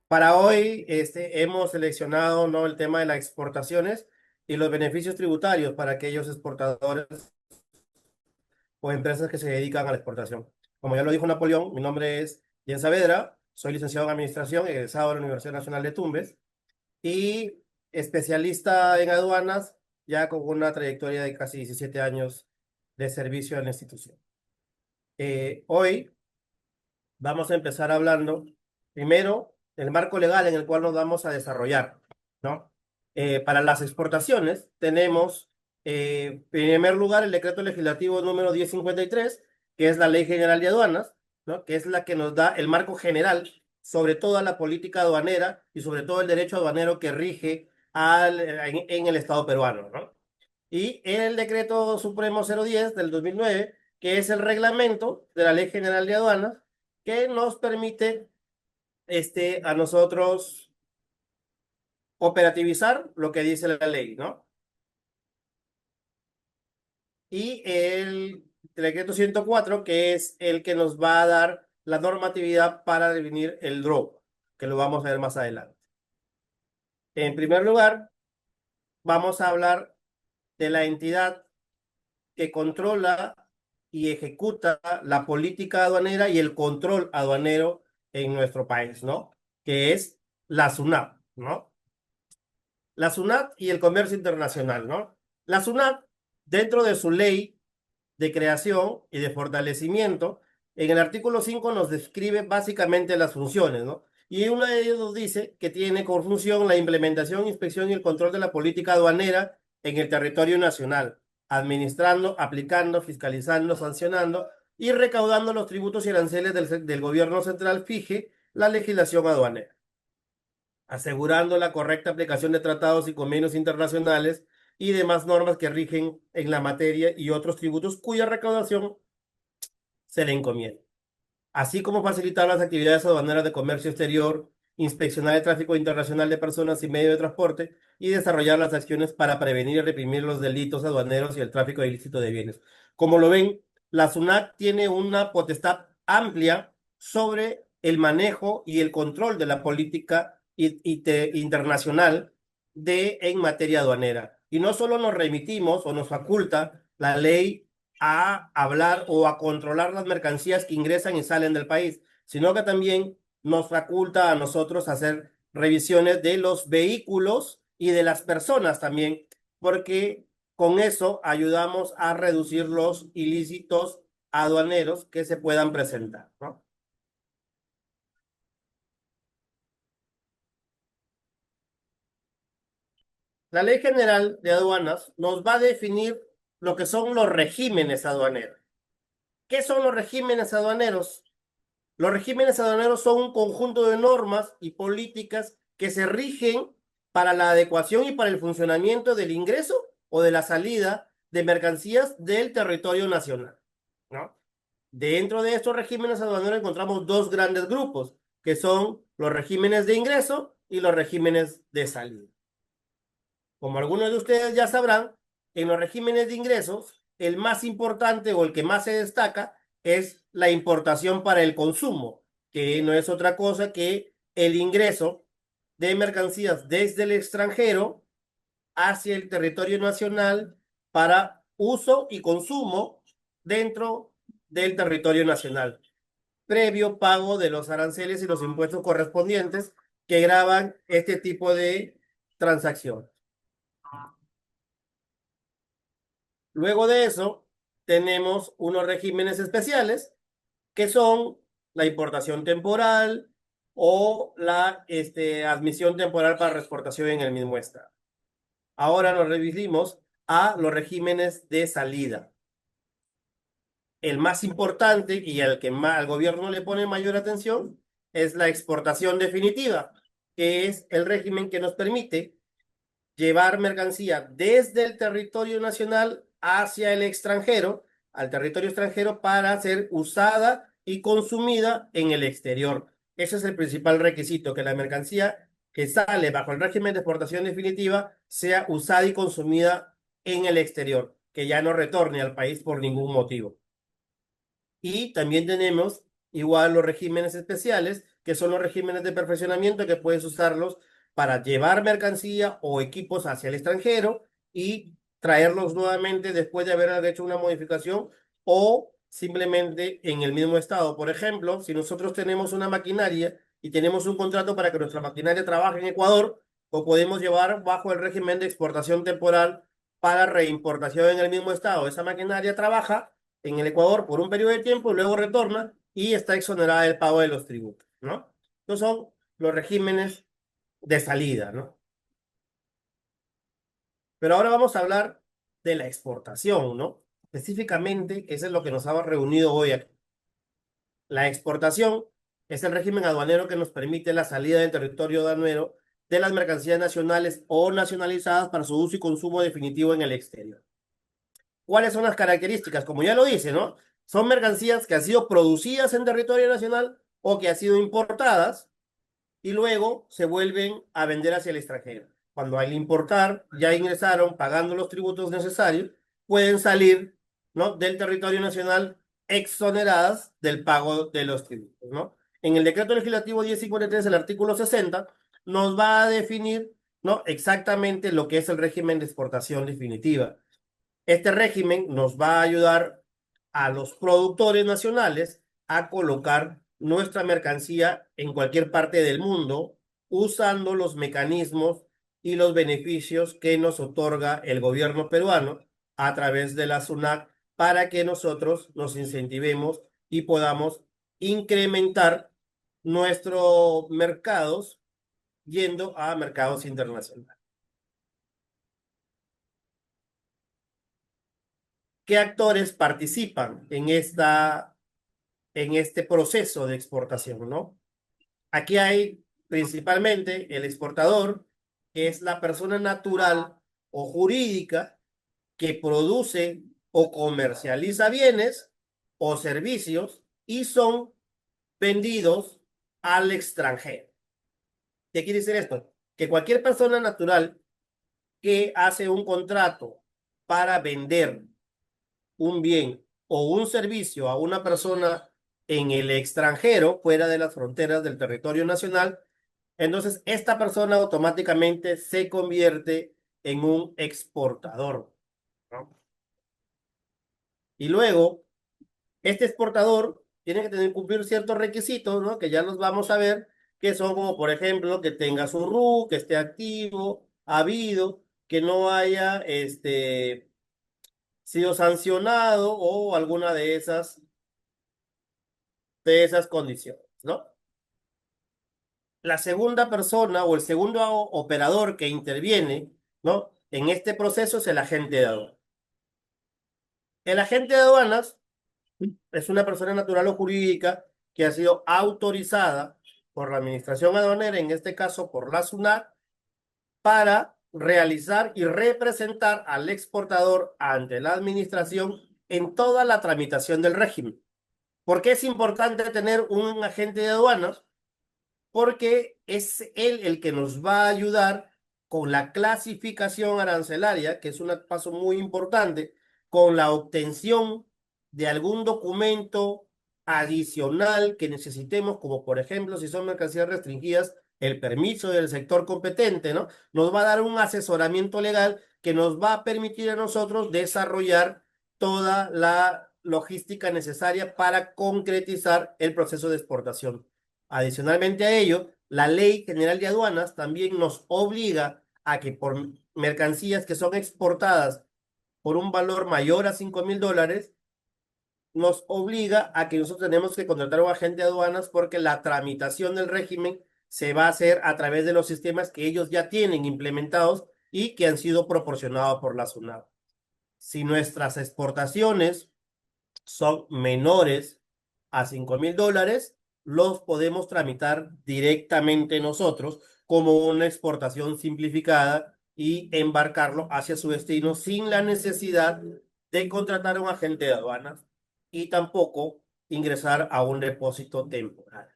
Para hoy hemos seleccionado, ¿no?, el tema de las exportaciones y los beneficios tributarios para aquellos exportadores o empresas que se dedican a la exportación. Como ya lo dijo Napoleón, mi nombre es Jens Saavedra, soy licenciado en Administración, egresado de la Universidad Nacional de Tumbes y especialista en aduanas, ya con una trayectoria de casi 17 años de servicio a la institución. Hoy vamos a empezar hablando primero del marco legal en el cual nos vamos a desarrollar, ¿no? Para las exportaciones tenemos, en primer lugar, el decreto legislativo número 1053, que es la Ley General de Aduanas, ¿no?, que es la que nos da el marco general sobre toda la política aduanera y sobre todo el derecho aduanero que rige en el Estado peruano, ¿no? Y el decreto supremo 010 del 2009, que es el reglamento de la Ley General de Aduanas, que nos permite a nosotros operativizar lo que dice la ley, ¿no? Y el decreto 104, que es el que nos va a dar la normatividad para definir el DROP, que lo vamos a ver más adelante. En primer lugar, vamos a hablar de la entidad que controla y ejecuta la política aduanera y el control aduanero en nuestro país, ¿no? Que es la SUNAT, ¿no? La SUNAT y el comercio internacional, ¿no? La SUNAT, dentro de su ley de creación y de fortalecimiento, en el artículo 5 nos describe básicamente las funciones, ¿no? Y una de ellas nos dice que tiene como función la implementación, inspección y el control de la política aduanera en el territorio nacional, administrando, aplicando, fiscalizando, sancionando y recaudando los tributos y aranceles del gobierno central fije la legislación aduanera, asegurando la correcta aplicación de tratados y convenios internacionales y demás normas que rigen en la materia y otros tributos cuya recaudación se le encomienda, así como facilitar las actividades aduaneras de comercio exterior, inspeccionar el tráfico internacional de personas y medios de transporte y desarrollar las acciones para prevenir y reprimir los delitos aduaneros y el tráfico ilícito de bienes. Como lo ven, la SUNAT tiene una potestad amplia sobre el manejo y el control de la política internacional en materia aduanera. Y no solo nos remitimos o nos faculta la ley a hablar o a controlar las mercancías que ingresan y salen del país, sino que también nos faculta a nosotros hacer revisiones de los vehículos y de las personas también, porque con eso ayudamos a reducir los ilícitos aduaneros que se puedan presentar, ¿no? La Ley General de Aduanas nos va a definir lo que son los regímenes aduaneros. ¿Qué son los regímenes aduaneros? Los regímenes aduaneros son un conjunto de normas y políticas que se rigen para la adecuación y para el funcionamiento del ingreso o de la salida de mercancías del territorio nacional, ¿no? Dentro de estos regímenes aduaneros encontramos dos grandes grupos, que son los regímenes de ingreso y los regímenes de salida. Como algunos de ustedes ya sabrán, en los regímenes de ingresos, el más importante o el que más se destaca es la importación para el consumo, que no es otra cosa que el ingreso de mercancías desde el extranjero hacia el territorio nacional para uso y consumo dentro del territorio nacional, previo pago de los aranceles y los impuestos correspondientes que gravan este tipo de transacciones. Luego de eso, tenemos unos regímenes especiales que son la importación temporal o la admisión temporal para exportación en el mismo estado. Ahora nos revisamos a los regímenes de salida. El más importante y al que más, al gobierno le pone mayor atención es la exportación definitiva, que es el régimen que nos permite llevar mercancía desde el territorio nacional hacia el extranjero, al territorio extranjero, para ser usada y consumida en el exterior. Ese es el principal requisito, que la mercancía que sale bajo el régimen de exportación definitiva sea usada y consumida en el exterior, que ya no retorne al país por ningún motivo. Y también tenemos igual los regímenes especiales, que son los regímenes de perfeccionamiento que puedes usarlos para llevar mercancía o equipos hacia el extranjero y traerlos nuevamente después de haber hecho una modificación o simplemente en el mismo estado. Por ejemplo, si nosotros tenemos una maquinaria y tenemos un contrato para que nuestra maquinaria trabaje en Ecuador, o podemos llevar bajo el régimen de exportación temporal para reimportación en el mismo estado. Esa maquinaria trabaja en el Ecuador por un periodo de tiempo, luego retorna y está exonerada del pago de los tributos, ¿no? Estos son los regímenes de salida, ¿no? Pero ahora vamos a hablar de la exportación, ¿no? Específicamente, eso es lo que nos ha reunido hoy aquí. La exportación es el régimen aduanero que nos permite la salida del territorio aduanero de las mercancías nacionales o nacionalizadas para su uso y consumo definitivo en el exterior. ¿Cuáles son las características? Como ya lo dice, ¿no? Son mercancías que han sido producidas en territorio nacional o que han sido importadas y luego se vuelven a vender hacia el extranjero. Cuando al importar ya ingresaron pagando los tributos necesarios, pueden salir, ¿no?, del territorio nacional exoneradas del pago de los tributos, ¿no? En el decreto legislativo 1053, el artículo 60, nos va a definir, ¿no?, exactamente lo que es el régimen de exportación definitiva. Este régimen nos va a ayudar a los productores nacionales a colocar nuestra mercancía en cualquier parte del mundo usando los mecanismos y los beneficios que nos otorga el gobierno peruano a través de la SUNAT para que nosotros nos incentivemos y podamos incrementar nuestros mercados yendo a mercados internacionales. ¿Qué actores participan en este proceso de exportación, ¿no? Aquí hay principalmente el exportador, que es la persona natural o jurídica que produce o comercializa bienes o servicios y son vendidos al extranjero. ¿Qué quiere decir esto? Que cualquier persona natural que hace un contrato para vender un bien o un servicio a una persona en el extranjero, fuera de las fronteras del territorio nacional, entonces esta persona automáticamente se convierte en un exportador, ¿no? Y luego, este exportador tiene que tener, cumplir ciertos requisitos, ¿no?, que ya los vamos a ver, que son como, por ejemplo, que tenga su RU, que esté activo, habido, que no haya sido sancionado o alguna de esas condiciones, ¿no? La segunda persona o el segundo operador que interviene, ¿no?, en este proceso es el agente de aduanas. El agente de aduanas es una persona natural o jurídica que ha sido autorizada por la Administración Aduanera, en este caso por la SUNAT, para realizar y representar al exportador ante la administración en toda la tramitación del régimen. ¿Por qué es importante tener un agente de aduanas? Porque es él el que nos va a ayudar con la clasificación arancelaria, que es un paso muy importante, con la obtención de algún documento adicional que necesitemos, como por ejemplo, si son mercancías restringidas, el permiso del sector competente, ¿no? Nos va a dar un asesoramiento legal que nos va a permitir a nosotros desarrollar toda la logística necesaria para concretizar el proceso de exportación. Adicionalmente a ello, la Ley General de Aduanas también nos obliga a que por mercancías que son exportadas por un valor mayor a $5,000, nos obliga a que nosotros tenemos que contratar a un agente de aduanas porque la tramitación del régimen se va a hacer a través de los sistemas que ellos ya tienen implementados y que han sido proporcionados por la SUNAT. Si nuestras exportaciones son menores a $5,000, los podemos tramitar directamente nosotros como una exportación simplificada y embarcarlo hacia su destino sin la necesidad de contratar a un agente de aduanas y tampoco ingresar a un depósito temporal.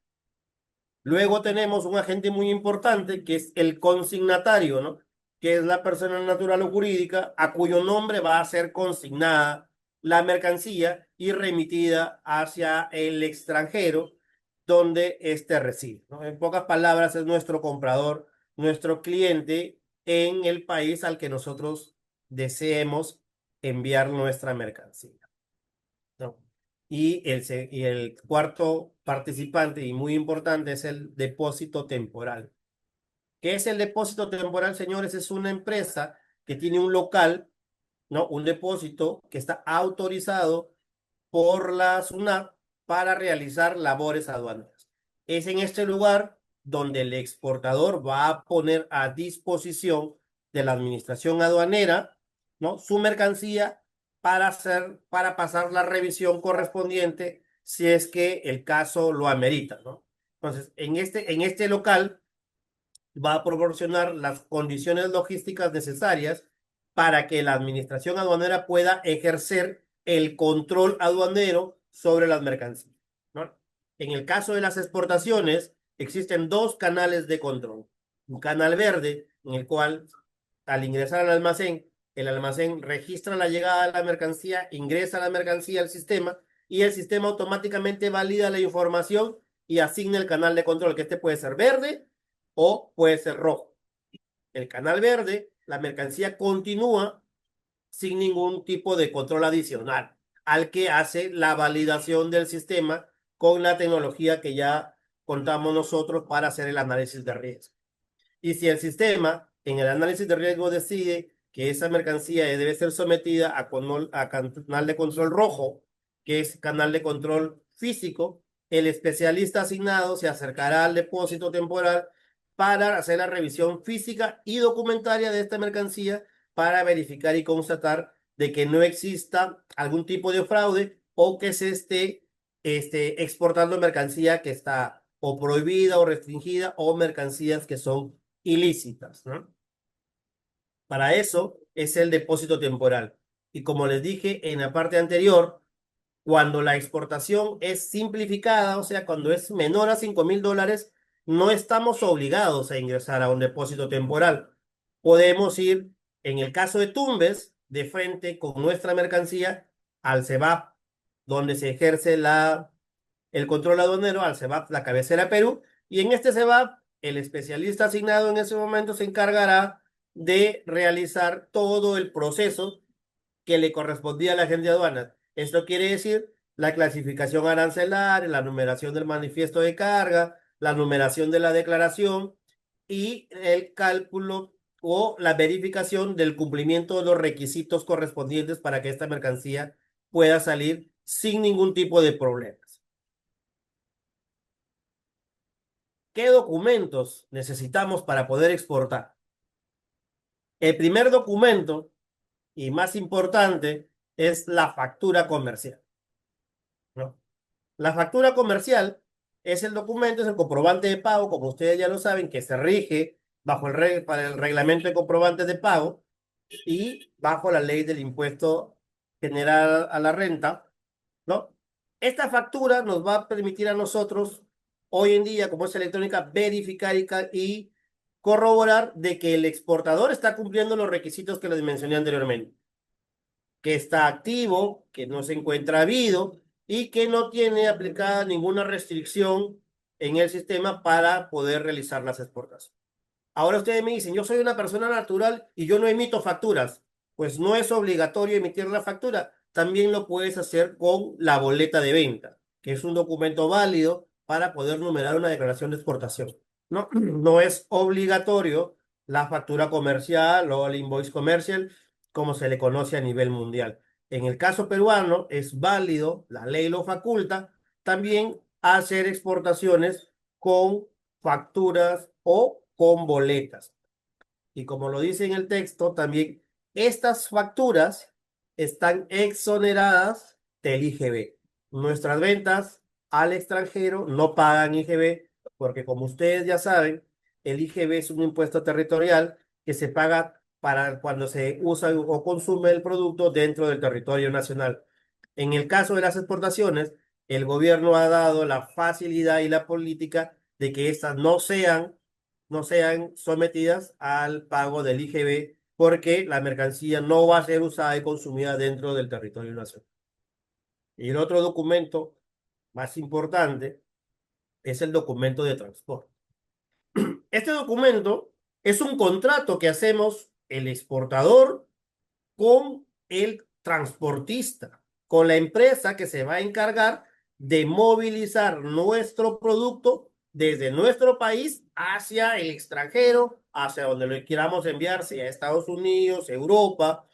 Luego tenemos un agente muy importante que es el consignatario, ¿no?, que es la persona natural o jurídica a cuyo nombre va a ser consignada la mercancía y remitida hacia el extranjero donde éste reside, ¿no? En pocas palabras, es nuestro comprador, nuestro cliente en el país al que nosotros deseemos enviar nuestra mercancía, ¿no? Y el cuarto participante, y muy importante, es el depósito temporal. ¿Qué es el depósito temporal, señores? Es una empresa que tiene un local, ¿no? Un depósito que está autorizado por la SUNAT para realizar labores aduaneras. Es en este lugar donde el exportador va a poner a disposición de la administración aduanera, ¿no? Su mercancía para pasar la revisión correspondiente si es que el caso lo amerita, ¿no? Entonces, en este local va a proporcionar las condiciones logísticas necesarias para que la administración aduanera pueda ejercer el control aduanero sobre las mercancías, ¿no? En el caso de las exportaciones, existen dos canales de control. Un canal verde, en el cual al ingresar al almacén, el almacén registra la llegada de la mercancía, ingresa la mercancía al sistema y el sistema automáticamente valida la información y asigna el canal de control, que este puede ser verde o puede ser rojo. El canal verde, la mercancía continúa sin ningún tipo de control adicional al que hace la validación del sistema con la tecnología que ya contamos nosotros para hacer el análisis de riesgo. Y si el sistema en el análisis de riesgo decide que esa mercancía debe ser sometida a canal de control rojo, que es canal de control físico, el especialista asignado se acercará al depósito temporal para hacer la revisión física y documentaria de esta mercancía para verificar y constatar de que no exista algún tipo de fraude o que se esté exportando mercancía que está o prohibida o restringida o mercancías que son ilícitas, ¿no? Para eso es el depósito temporal. Y como les dije en la parte anterior, cuando la exportación es simplificada, o sea, cuando es menor a $5,000, no estamos obligados a ingresar a un depósito temporal. Podemos ir, en el caso de Tumbes, de frente con nuestra mercancía al CEBAP, donde se ejerce el control aduanero, al CEBAP, la cabecera Perú, y en este CEBAP, el especialista asignado en ese momento se encargará de realizar todo el proceso que le correspondía a la agencia de aduanas. Esto quiere decir la clasificación arancelaria, la numeración del manifiesto de carga, la numeración de la declaración y el cálculo o la verificación del cumplimiento de los requisitos correspondientes para que esta mercancía pueda salir sin ningún tipo de problemas. ¿Qué documentos necesitamos para poder exportar? El primer documento y más importante es la factura comercial, ¿no? La factura comercial es el documento, es el comprobante de pago, como ustedes ya lo saben, que se rige bajo para el reglamento de comprobantes de pago y bajo la ley del impuesto general a la renta, ¿no? Esta factura nos va a permitir a nosotros, hoy en día, como es electrónica, verificar y corroborar de que el exportador está cumpliendo los requisitos que les mencioné anteriormente, que está activo, que no se encuentra habido y que no tiene aplicada ninguna restricción en el sistema para poder realizar las exportaciones. Ahora ustedes me dicen, yo soy una persona natural y yo no emito facturas. Pues no es obligatorio emitir la factura. También lo puedes hacer con la boleta de venta, que es un documento válido para poder numerar una declaración de exportación. No, no es obligatorio la factura comercial o el invoice comercial, como se le conoce a nivel mundial. En el caso peruano es válido, la ley lo faculta, también hacer exportaciones con facturas o con boletas. Y como lo dice en el texto, también estas facturas están exoneradas del IGB. Nuestras ventas al extranjero no pagan IGB porque, como ustedes ya saben, el IGB es un impuesto territorial que se paga para cuando se usa o consume el producto dentro del territorio nacional. En el caso de las exportaciones, el gobierno ha dado la facilidad y la política de que estas no sean sometidas al pago del IGB porque la mercancía no va a ser usada y consumida dentro del territorio nacional. Y el otro documento más importante es el documento de transporte. Este documento es un contrato que hacemos el exportador con el transportista, con la empresa que se va a encargar de movilizar nuestro producto desde nuestro país hacia el extranjero, hacia donde lo queramos enviar, sea a Estados Unidos, Europa,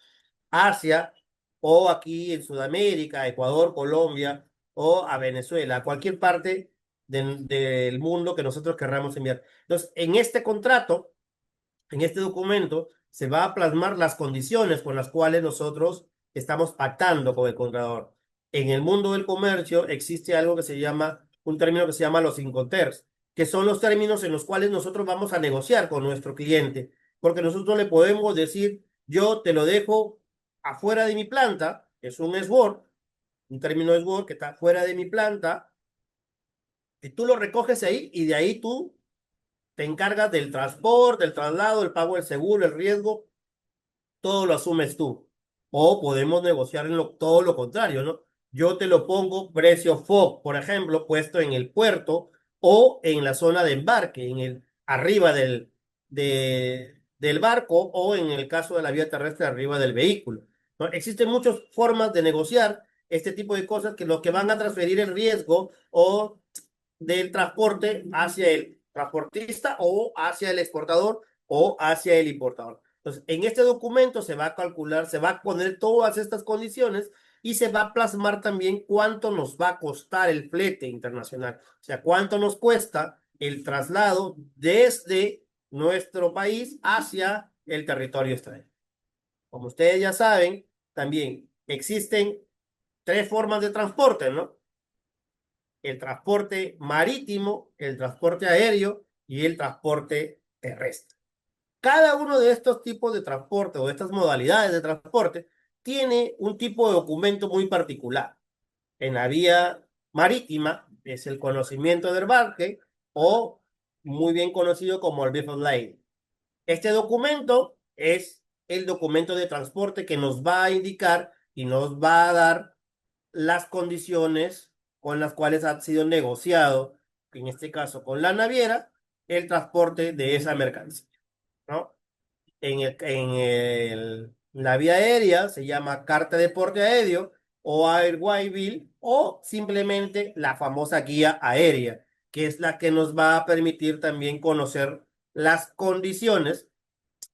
Asia o aquí en Sudamérica, Ecuador, Colombia o a Venezuela, a cualquier parte del mundo que nosotros querramos enviar. Entonces, en este contrato, en este documento, se va a plasmar las condiciones con las cuales nosotros estamos pactando con el comprador. En el mundo del comercio existe algo que se llama, un término que se llama los incoterms, que son los términos en los cuales nosotros vamos a negociar con nuestro cliente, porque nosotros le podemos decir, yo te lo dejo afuera de mi planta, es un SWOT, un término SWOT que está fuera de mi planta, y tú lo recoges ahí y de ahí tú te encargas del transporte, del traslado, el pago del seguro, el riesgo, todo lo asumes tú. O podemos negociar todo lo contrario, ¿no? Yo te lo pongo precio FOB, por ejemplo, puesto en el puerto o en la zona de embarque, arriba del barco o en el caso de la vía terrestre, arriba del vehículo, ¿no? Existen muchas formas de negociar este tipo de cosas que los que van a transferir el riesgo o del transporte hacia el transportista o hacia el exportador o hacia el importador. Entonces, en este documento se va a calcular, se va a poner todas estas condiciones y se va a plasmar también cuánto nos va a costar el flete internacional, o sea, cuánto nos cuesta el traslado desde nuestro país hacia el territorio extranjero. Como ustedes ya saben, también existen tres formas de transporte, ¿no? El transporte marítimo, el transporte aéreo y el transporte terrestre. Cada uno de estos tipos de transporte o de estas modalidades de transporte tiene un tipo de documento muy particular. En la vía marítima es el conocimiento del embarque o muy bien conocido como el Bill of Lading. Este documento es el documento de transporte que nos va a indicar y nos va a dar las condiciones con las cuales ha sido negociado, en este caso con la naviera, el transporte de esa mercancía, ¿no? La vía aérea se llama carta de porte aéreo o Airway Bill o simplemente la famosa guía aérea, que es la que nos va a permitir también conocer las condiciones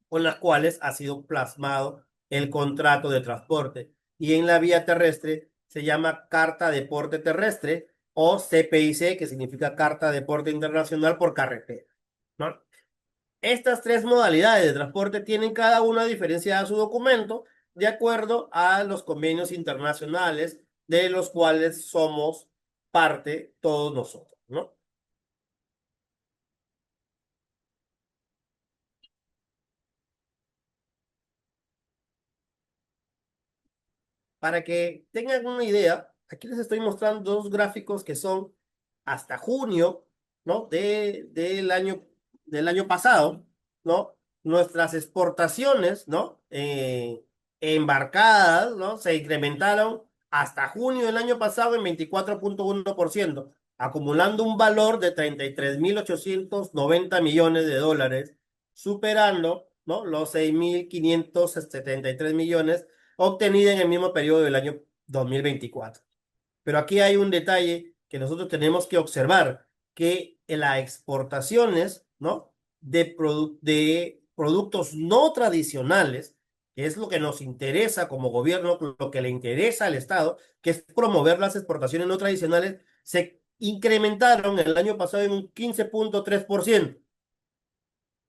con las cuales ha sido plasmado el contrato de transporte. Y en la vía terrestre se llama Carta de Porte Terrestre o CPIC, que significa Carta de Porte Internacional por Carretera, ¿no? Estas tres modalidades de transporte tienen cada una diferenciada su documento de acuerdo a los convenios internacionales de los cuales somos parte todos nosotros, ¿no? Para que tengan una idea, aquí les estoy mostrando dos gráficos que son hasta junio, ¿no? Del año pasado, ¿no? Nuestras exportaciones, ¿no? Embarcadas, ¿no? Se incrementaron hasta junio del año pasado en 24,1%, acumulando un valor de 33.890 millones de dólares, superando, ¿no? Los 6.573 millones obtenida en el mismo periodo del año 2024. Pero aquí hay un detalle que nosotros tenemos que observar, que en las exportaciones, ¿no? De productos no tradicionales, que es lo que nos interesa como gobierno, lo que le interesa al Estado, que es promover las exportaciones no tradicionales, se incrementaron el año pasado en un 15,3%,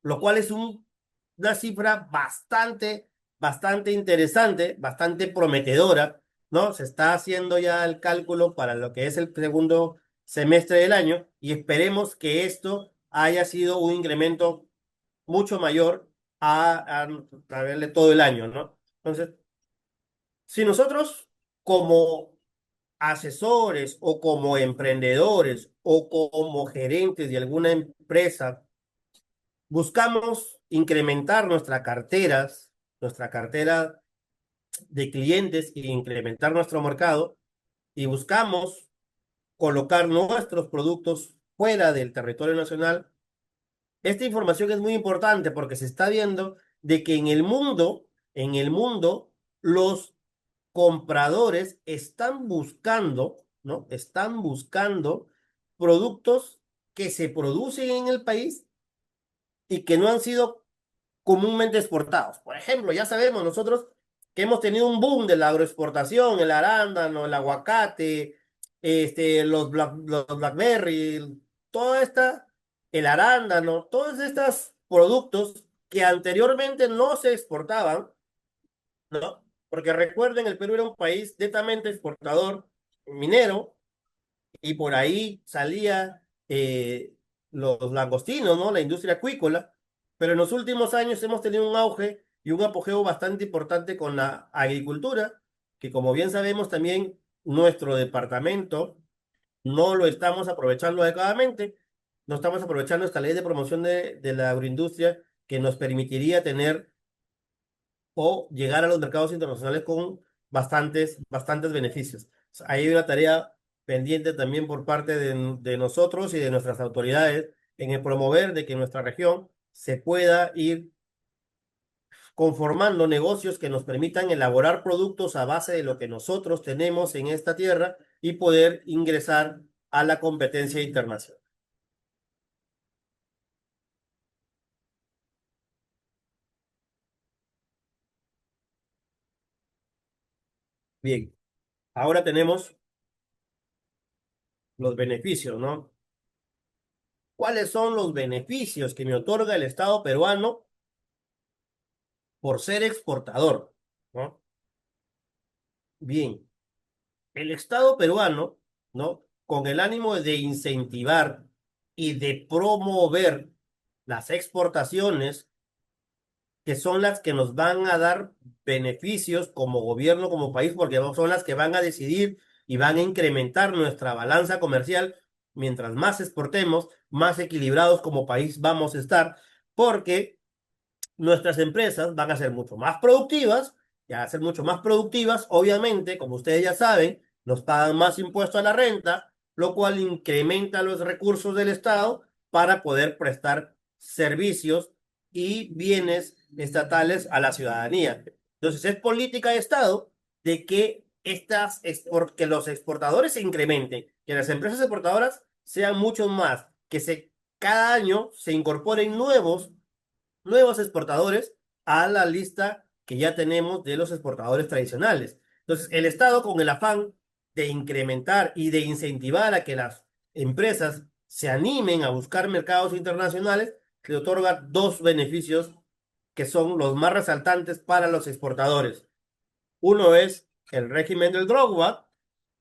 lo cual es una cifra bastante interesante, bastante prometedora, ¿no? Se está haciendo ya el cálculo para lo que es el segundo semestre del año y esperemos que esto haya sido un incremento mucho mayor a verle todo el año, ¿no? Entonces, si nosotros como asesores o como emprendedores o como gerentes de alguna empresa buscamos incrementar nuestra cartera de clientes e incrementar nuestro mercado y buscamos colocar nuestros productos fuera del territorio nacional. Esta información es muy importante porque se está viendo de que en el mundo, los compradores están buscando, ¿no? Están buscando productos que se producen en el país y que no han sido comúnmente exportados. Por ejemplo, ya sabemos nosotros que hemos tenido un boom de la agroexportación, el arándano, el aguacate, los blackberry, toda esta, el arándano, todos estos productos que anteriormente no se exportaban, ¿no? Porque recuerden, el Perú era un país netamente exportador minero y por ahí salía los langostinos, ¿no? La industria acuícola, pero en los últimos años hemos tenido un auge y un apogeo bastante importante con la agricultura, que como bien sabemos también nuestro departamento no lo estamos aprovechando adecuadamente, no estamos aprovechando esta ley de promoción de la agroindustria que nos permitiría tener o llegar a los mercados internacionales con bastantes beneficios. Hay una tarea pendiente también por parte de nosotros y de nuestras autoridades en el promover de que en nuestra región se pueda ir conformando negocios que nos permitan elaborar productos a base de lo que nosotros tenemos en esta tierra y poder ingresar a la competencia internacional. Bien, ahora tenemos los beneficios, ¿no? ¿Cuáles son los beneficios que me otorga el Estado peruano por ser exportador? ¿No? Bien, el Estado peruano, ¿no? Con el ánimo de incentivar y de promover las exportaciones, que son las que nos van a dar beneficios como gobierno, como país, porque son las que van a decidir y van a incrementar nuestra balanza comercial. Mientras más exportemos, más equilibrados como país vamos a estar, porque nuestras empresas van a ser mucho más productivas, y a ser mucho más productivas, obviamente, como ustedes ya saben, nos pagan más impuesto a la renta, lo cual incrementa los recursos del Estado para poder prestar servicios y bienes estatales a la ciudadanía. Entonces, es política de Estado de que que los exportadores se incrementen, que las empresas exportadoras sean mucho más, cada año se incorporen nuevos exportadores a la lista que ya tenemos de los exportadores tradicionales. Entonces, el Estado, con el afán de incrementar y de incentivar a que las empresas se animen a buscar mercados internacionales, le otorga dos beneficios que son los más resaltantes para los exportadores. Uno es el régimen del drawback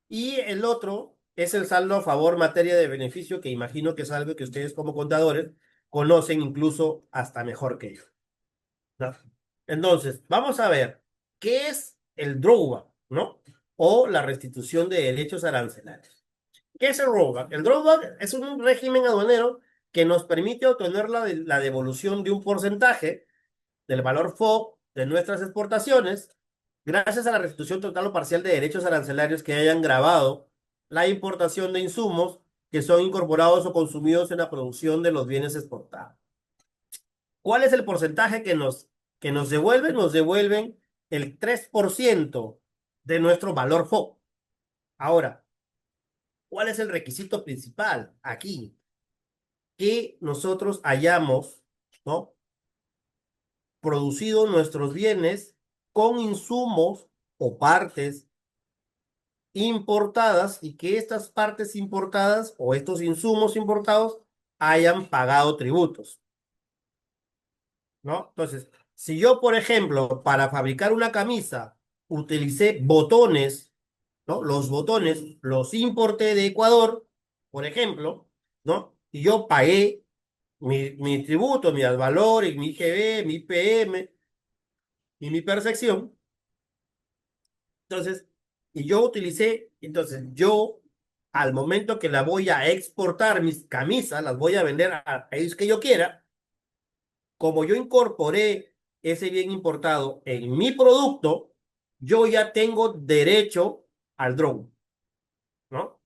y el otro es el saldo a favor materia de beneficio, que imagino que es algo que ustedes como contadores conocen incluso hasta mejor que yo. ¿No? Entonces, vamos a ver qué es el drawback, ¿no? O la restitución de derechos arancelarios. ¿Qué es el drawback? El drawback es un régimen aduanero que nos permite obtener la devolución de un porcentaje del valor FOB de nuestras exportaciones gracias a la restitución total o parcial de derechos arancelarios que hayan gravado la importación de insumos que son incorporados o consumidos en la producción de los bienes exportados. ¿Cuál es el porcentaje que nos devuelven? Nos devuelven el 3% de nuestro valor FOB. Ahora, ¿cuál es el requisito principal aquí? Que nosotros hayamos, ¿no? Producido nuestros bienes con insumos o partes importadas y que estas partes importadas o estos insumos importados hayan pagado tributos, ¿no? Entonces, si yo, por ejemplo, para fabricar una camisa utilicé botones, ¿no? Los botones los importé de Ecuador, por ejemplo, ¿no? Y yo pagué mi tributo, mi ad valor, y mi IGB, mi IPM y mi percepción. Entonces, yo al momento que la voy a exportar, mis camisas, las voy a vender a país que yo quiera, como yo incorporé ese bien importado en mi producto, yo ya tengo derecho al drone, ¿no?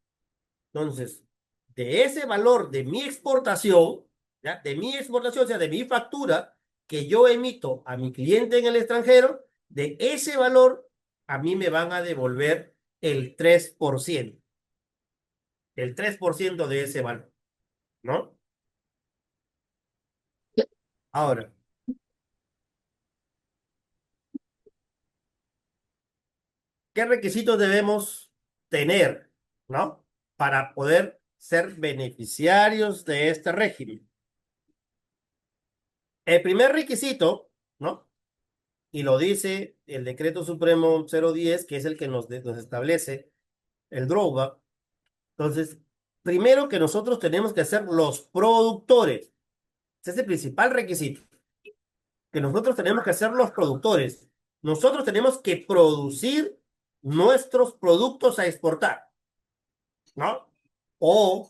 Entonces, de ese valor de mi exportación, ¿ya? De mi exportación, o sea, de mi factura que yo emito a mi cliente en el extranjero, de ese valor a mí me van a devolver el 3%, el 3% de ese valor, ¿no? Ahora, ¿qué requisitos debemos tener, ¿no? Para poder ser beneficiarios de este régimen. El primer requisito, ¿no? Y lo dice el Decreto Supremo 010, que es el que nos establece el drawback. Entonces, primero que nosotros tenemos que ser los productores. Ese es el principal requisito, que nosotros tenemos que ser los productores. Nosotros tenemos que producir nuestros productos a exportar, ¿no? O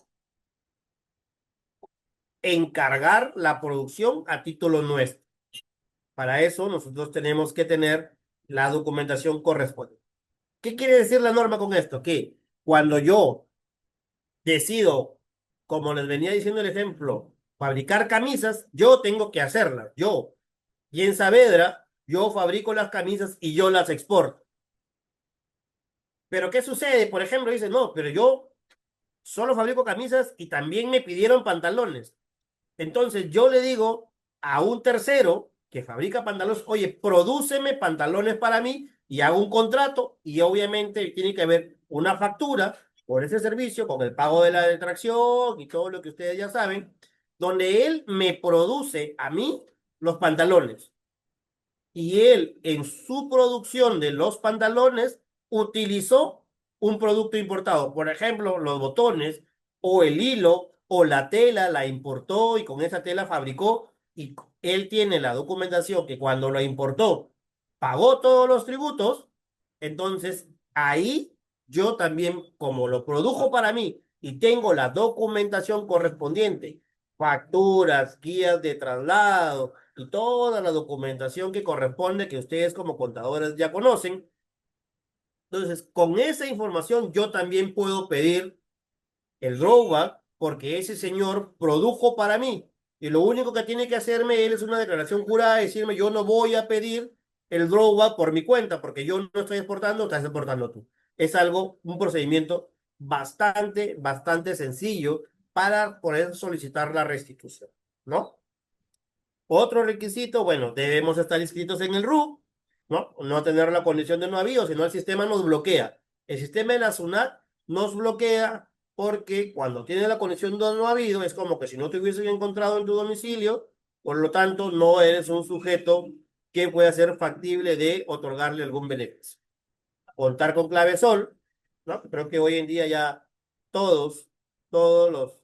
encargar la producción a título nuestro. Para eso nosotros tenemos que tener la documentación correspondiente. ¿Qué quiere decir la norma con esto? Que cuando yo decido, como les venía diciendo el ejemplo, fabricar camisas, yo tengo que hacerlas. Yo, y en Saavedra, yo fabrico las camisas y yo las exporto. Pero ¿qué sucede? Por ejemplo, dice, no, pero yo solo fabrico camisas y también me pidieron pantalones. Entonces yo le digo a un tercero que fabrica pantalones, oye, prodúceme pantalones para mí y hago un contrato y obviamente tiene que haber una factura por ese servicio con el pago de la detracción y todo lo que ustedes ya saben, donde él me produce a mí los pantalones y él en su producción de los pantalones utilizó un producto importado. Por ejemplo, los botones o el hilo o la tela la importó y con esa tela fabricó y él tiene la documentación que cuando lo importó pagó todos los tributos, entonces ahí yo también, como lo produjo para mí y tengo la documentación correspondiente, facturas, guías de traslado, y toda la documentación que corresponde que ustedes como contadores ya conocen. Entonces, con esa información yo también puedo pedir el drawback porque ese señor produjo para mí y lo único que tiene que hacerme él es una declaración jurada y decirme yo no voy a pedir el drawback por mi cuenta porque yo no estoy exportando, estás exportando tú. Es algo, un procedimiento bastante sencillo para poder solicitar la restitución, ¿no? Otro requisito, bueno, debemos estar inscritos en el RU, ¿no? No tener la condición de no habido, sino el sistema nos bloquea. El sistema de la SUNAT nos bloquea porque cuando tiene la condición de no habido, es como que si no te hubiesen encontrado en tu domicilio, por lo tanto, no eres un sujeto que pueda ser factible de otorgarle algún beneficio. Contar con clave sol, ¿no? Creo que hoy en día ya todos, todos los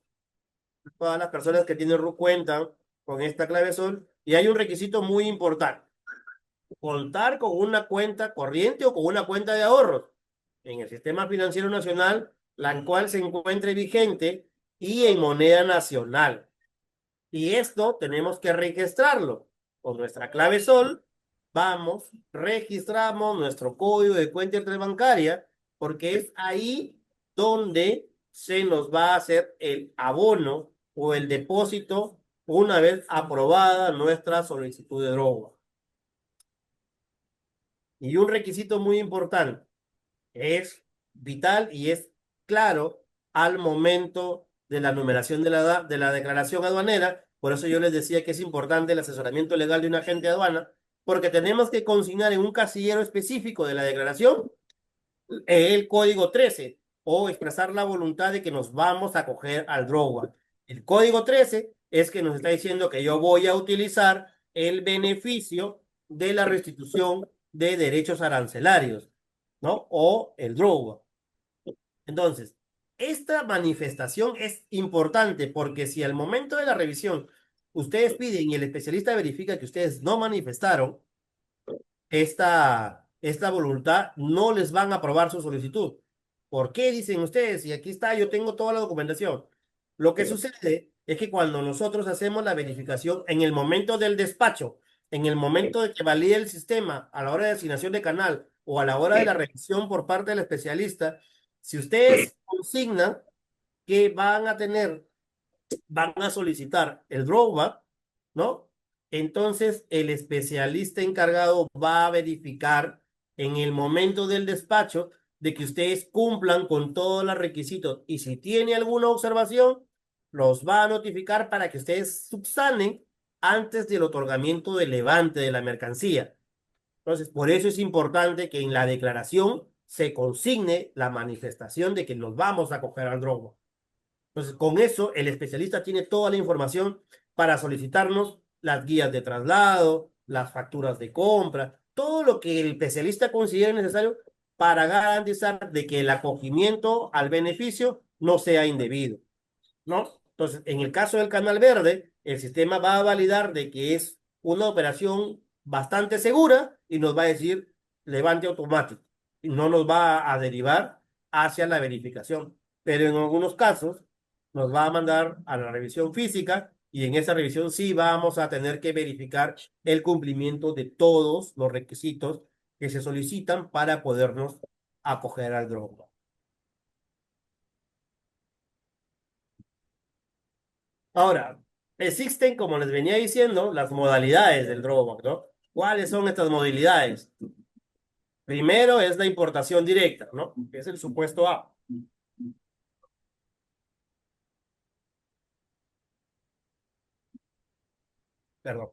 todas las personas que tienen RUC cuentan con esta clave sol y hay un requisito muy importante, contar con una cuenta corriente o con una cuenta de ahorros en el sistema financiero nacional, la cual se encuentre vigente y en moneda nacional. Y esto tenemos que registrarlo con nuestra clave sol. Vamos, registramos nuestro código de cuenta interbancaria porque es ahí donde se nos va a hacer el abono o el depósito una vez aprobada nuestra solicitud de droga. Y un requisito muy importante es vital y es claro al momento de la numeración de la declaración aduanera. Por eso yo les decía que es importante el asesoramiento legal de un agente de aduana, porque tenemos que consignar en un casillero específico de la declaración el código 13 o expresar la voluntad de que nos vamos a acoger al drawback. El código 13 es que nos está diciendo que yo voy a utilizar el beneficio de la restitución de derechos arancelarios, ¿no? O el drawback. Entonces, esta manifestación es importante porque si al momento de la revisión ustedes piden y el especialista verifica que ustedes no manifestaron esta voluntad, no les van a aprobar su solicitud. ¿Por qué dicen ustedes? Y aquí está, yo tengo toda la documentación. Lo que sucede es que cuando nosotros hacemos la verificación en el momento del despacho, en el momento de que valide el sistema, a la hora de asignación de canal o a la hora de la revisión por parte del especialista, si ustedes consignan que van a solicitar el drawback, ¿no? Entonces, el especialista encargado va a verificar en el momento del despacho de que ustedes cumplan con todos los requisitos y si tiene alguna observación, los va a notificar para que ustedes subsanen antes del otorgamiento del levante de la mercancía. Entonces, por eso es importante que en la declaración se consigne la manifestación de que nos vamos a coger al drogo. Entonces, con eso, el especialista tiene toda la información para solicitarnos las guías de traslado, las facturas de compra, todo lo que el especialista considere necesario para garantizar de que el acogimiento al beneficio no sea indebido, ¿no? Entonces, en el caso del canal verde, el sistema va a validar de que es una operación bastante segura y nos va a decir levante automático y no nos va a derivar hacia la verificación. Pero en algunos casos nos va a mandar a la revisión física y en esa revisión sí vamos a tener que verificar el cumplimiento de todos los requisitos que se solicitan para podernos acoger al dron. Ahora, existen, como les venía diciendo, las modalidades del Dropbox, ¿no? ¿Cuáles son estas modalidades? Primero es la importación directa, ¿no? Que es el supuesto A. Perdón.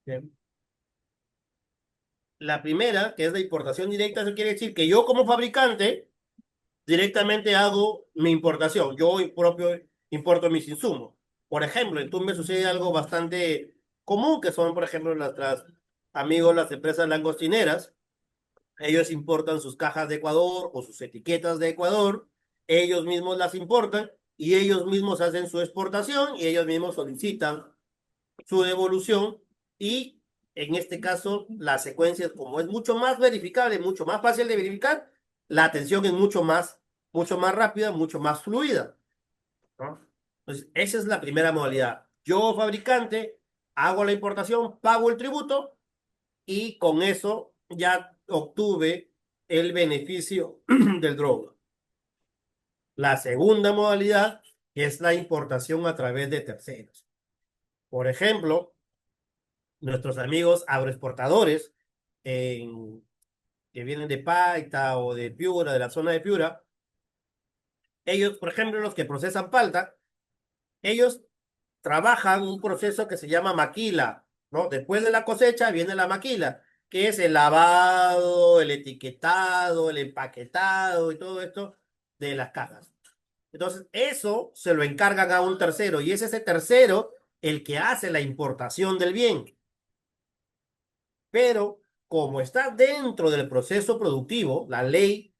Bien. La primera, que es la importación directa, eso quiere decir que yo como fabricante directamente hago mi importación. Yo propio importo mis insumos. Por ejemplo, en me sucede algo bastante común, que son, por ejemplo, nuestras amigos, las empresas langostineras. Ellos importan sus cajas de Ecuador o sus etiquetas de Ecuador, ellos mismos las importan y ellos mismos hacen su exportación y ellos mismos solicitan su devolución y en este caso la secuencia como es mucho más verificable, mucho más fácil de verificar, la atención es mucho más rápida, mucho más fluida, ¿no? Entonces, esa es la primera modalidad. Yo, fabricante, hago la importación, pago el tributo y con eso ya obtuve el beneficio del droga. La segunda modalidad es la importación a través de terceros. Por ejemplo, nuestros amigos agroexportadores que vienen de Paita o de Piura, de la zona de Piura, ellos, por ejemplo, los que procesan palta, ellos trabajan un proceso que se llama maquila, ¿no? Después de la cosecha viene la maquila, que es el lavado, el etiquetado, el empaquetado y todo esto de las cajas. Entonces, eso se lo encargan a un tercero y es ese tercero el que hace la importación del bien. Pero como está dentro del proceso productivo, la ley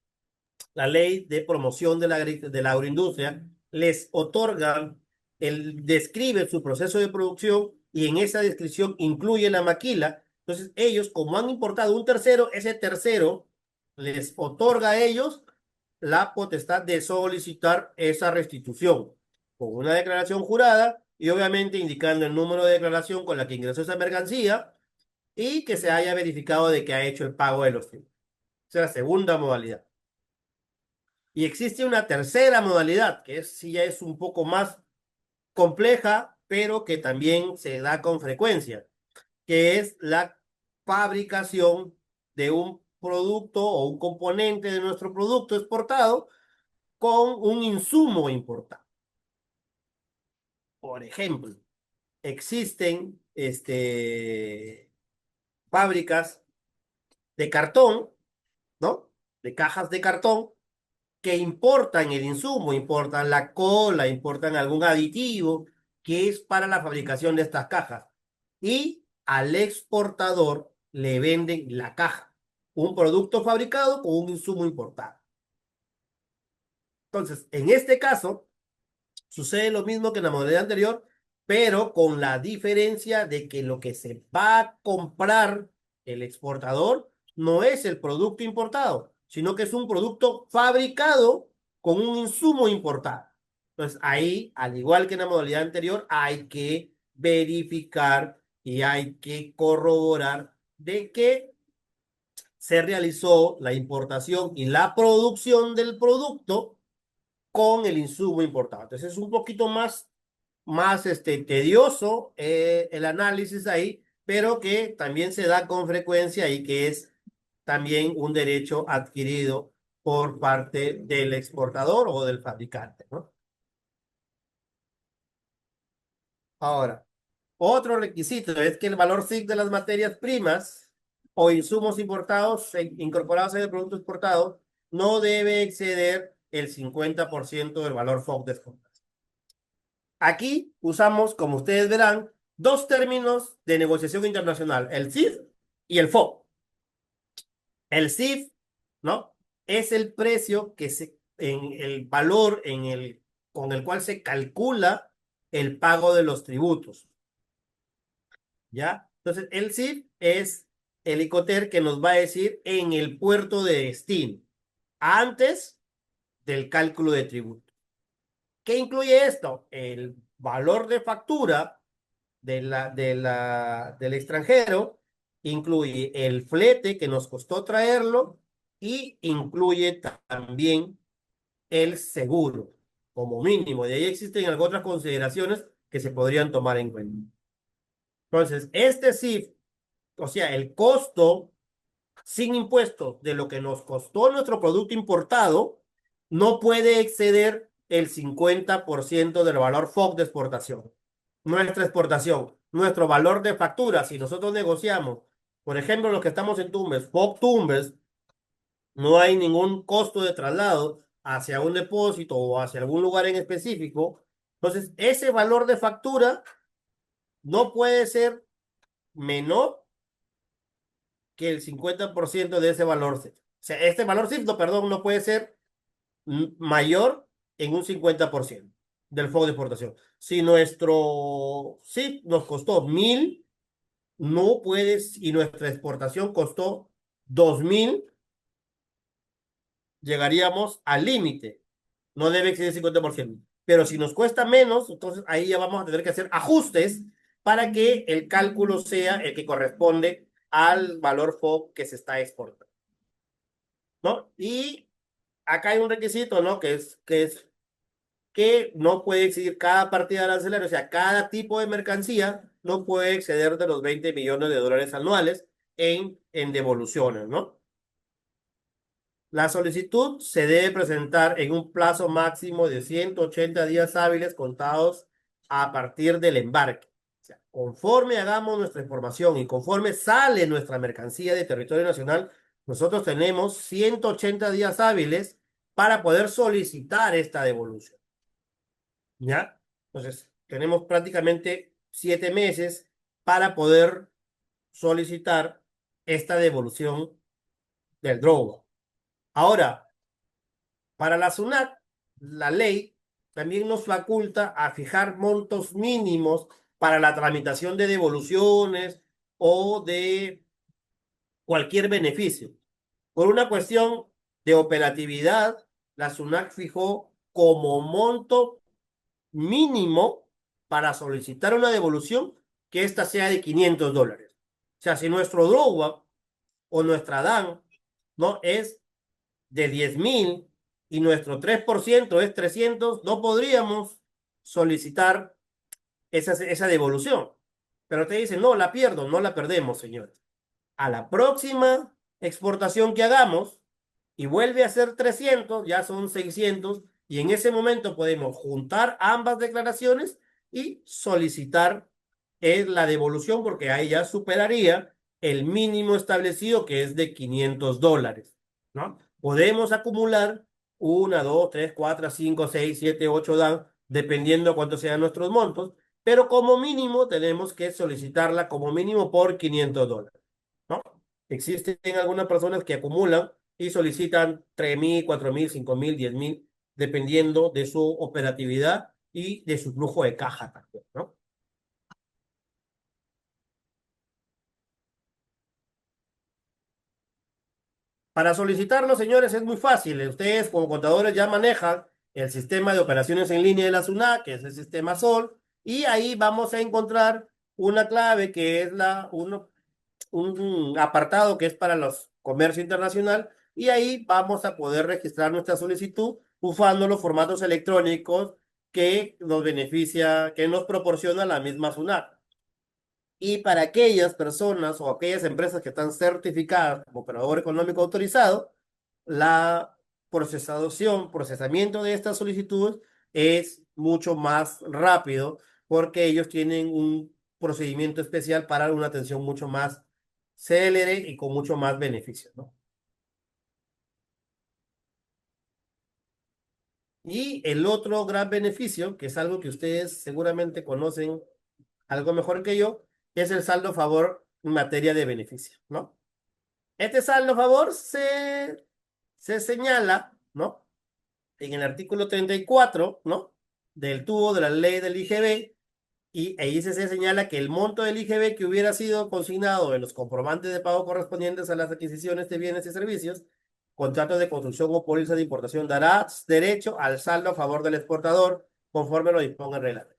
de promoción de la agroindustria les otorga, describe su proceso de producción y en esa descripción incluye la maquila. Entonces ellos, como han importado un tercero, ese tercero les otorga a ellos la potestad de solicitar esa restitución con una declaración jurada y obviamente indicando el número de declaración con la que ingresó esa mercancía y que se haya verificado de que ha hecho el pago de los tiempos. Esa es la segunda modalidad. Y existe una tercera modalidad, que es, sí ya es un poco más compleja, pero que también se da con frecuencia, que es la fabricación de un producto o un componente de nuestro producto exportado con un insumo importado. Por ejemplo, existen fábricas de cartón, ¿no? De cajas de cartón que importan el insumo, importan la cola, importan algún aditivo que es para la fabricación de estas cajas. Y al exportador le venden la caja, un producto fabricado con un insumo importado. Entonces, en este caso, sucede lo mismo que en la modalidad anterior, pero con la diferencia de que lo que se va a comprar el exportador no es el producto importado, sino que es un producto fabricado con un insumo importado. Entonces ahí, al igual que en la modalidad anterior, hay que verificar y hay que corroborar de que se realizó la importación y la producción del producto con el insumo importado. Entonces es un poquito más tedioso el análisis ahí, pero que también se da con frecuencia y que es también un derecho adquirido por parte del exportador o del fabricante, ¿no? Ahora, otro requisito es que el valor SIC de las materias primas o insumos importados incorporados en el producto exportado no debe exceder el 50% del valor FOB de exportación. Aquí usamos, como ustedes verán, dos términos de negociación internacional, el CIF y el FOB. El CIF, ¿no? Es el precio en el valor con el cual se calcula el pago de los tributos. ¿Ya? Entonces, el CIF es el Icoter que nos va a decir en el puerto de destino, antes del cálculo de tributo. ¿Qué incluye esto? El valor de factura del extranjero, incluye el flete que nos costó traerlo y incluye también el seguro, como mínimo. De ahí existen algunas otras consideraciones que se podrían tomar en cuenta. Entonces, este CIF, o sea, el costo sin impuestos de lo que nos costó nuestro producto importado, no puede exceder el 50% del valor FOB de exportación. Nuestra exportación, nuestro valor de factura, si nosotros negociamos, por ejemplo, los que estamos en Tumbes, FOB Tumbes, no hay ningún costo de traslado hacia un depósito o hacia algún lugar en específico. Entonces, ese valor de factura no puede ser menor que el 50% de ese valor CIF. O sea, este valor CIF, no, perdón, no puede ser mayor en un 50% del fondo de exportación. Si nuestro CIF nos costó 1.000, no puedes, y nuestra exportación costó 2.000, llegaríamos al límite. No debe exceder el 50%. Pero si nos cuesta menos, entonces ahí ya vamos a tener que hacer ajustes para que el cálculo sea el que corresponde al valor FOB que se está exportando, ¿no? Y acá hay un requisito, ¿no? Que no puede excedir cada partida arancelaria, o sea, cada tipo de mercancía no puede exceder de los 20 millones de dólares anuales en devoluciones, ¿no? La solicitud se debe presentar en un plazo máximo de 180 días hábiles contados a partir del embarque. O sea, conforme hagamos nuestra información y conforme sale nuestra mercancía de territorio nacional, nosotros tenemos 180 días hábiles para poder solicitar esta devolución. ¿Ya? Entonces, tenemos prácticamente 7 meses para poder solicitar esta devolución del drawback. Ahora, para la SUNAT, la ley también nos faculta a fijar montos mínimos para la tramitación de devoluciones o de cualquier beneficio. Por una cuestión de operatividad, la SUNAT fijó como monto mínimo para solicitar una devolución que ésta sea de $500. O sea, si nuestro drawback o nuestra DAN no es de 10.000 y nuestro 3% es 300, no podríamos solicitar esa devolución. Pero te dicen, no, la pierdo, no la perdemos, señores. A la próxima exportación que hagamos y vuelve a ser 300, ya son 600, y en ese momento podemos juntar ambas declaraciones y solicitar la devolución porque ahí ya superaría el mínimo establecido que es de $500, ¿no? Podemos acumular una, dos, tres, cuatro, cinco, seis, siete, ocho DAN, dependiendo cuántos sean nuestros montos, pero como mínimo tenemos que solicitarla como mínimo por $500, ¿no? Existen algunas personas que acumulan y solicitan 3.000, 4.000, 5.000, 10.000, dependiendo de su operatividad y de su flujo de caja también, ¿no? Para solicitarlo, señores, es muy fácil. Ustedes como contadores ya manejan el sistema de operaciones en línea de la SUNAT, que es el sistema SOL, y ahí vamos a encontrar una clave que es un apartado que es para los comercio internacional, y ahí vamos a poder registrar nuestra solicitud usando los formatos electrónicos que nos beneficia, que nos proporciona la misma SUNAT. Y para aquellas personas o aquellas empresas que están certificadas como operador económico autorizado, la procesamiento de estas solicitudes es mucho más rápido porque ellos tienen un procedimiento especial para una atención mucho más célere y con mucho más beneficio, ¿no? Y el otro gran beneficio, que es algo que ustedes seguramente conocen algo mejor que yo, es el saldo a favor en materia de beneficio, ¿no? Este saldo a favor se señala, ¿no? En el artículo 34, ¿no? Del tubo de la ley del IGB, y ahí se señala que el monto del IGB que hubiera sido consignado en los comprobantes de pago correspondientes a las adquisiciones de bienes y servicios, contratos de construcción o póliza de importación dará derecho al saldo a favor del exportador conforme lo disponga el reglamento.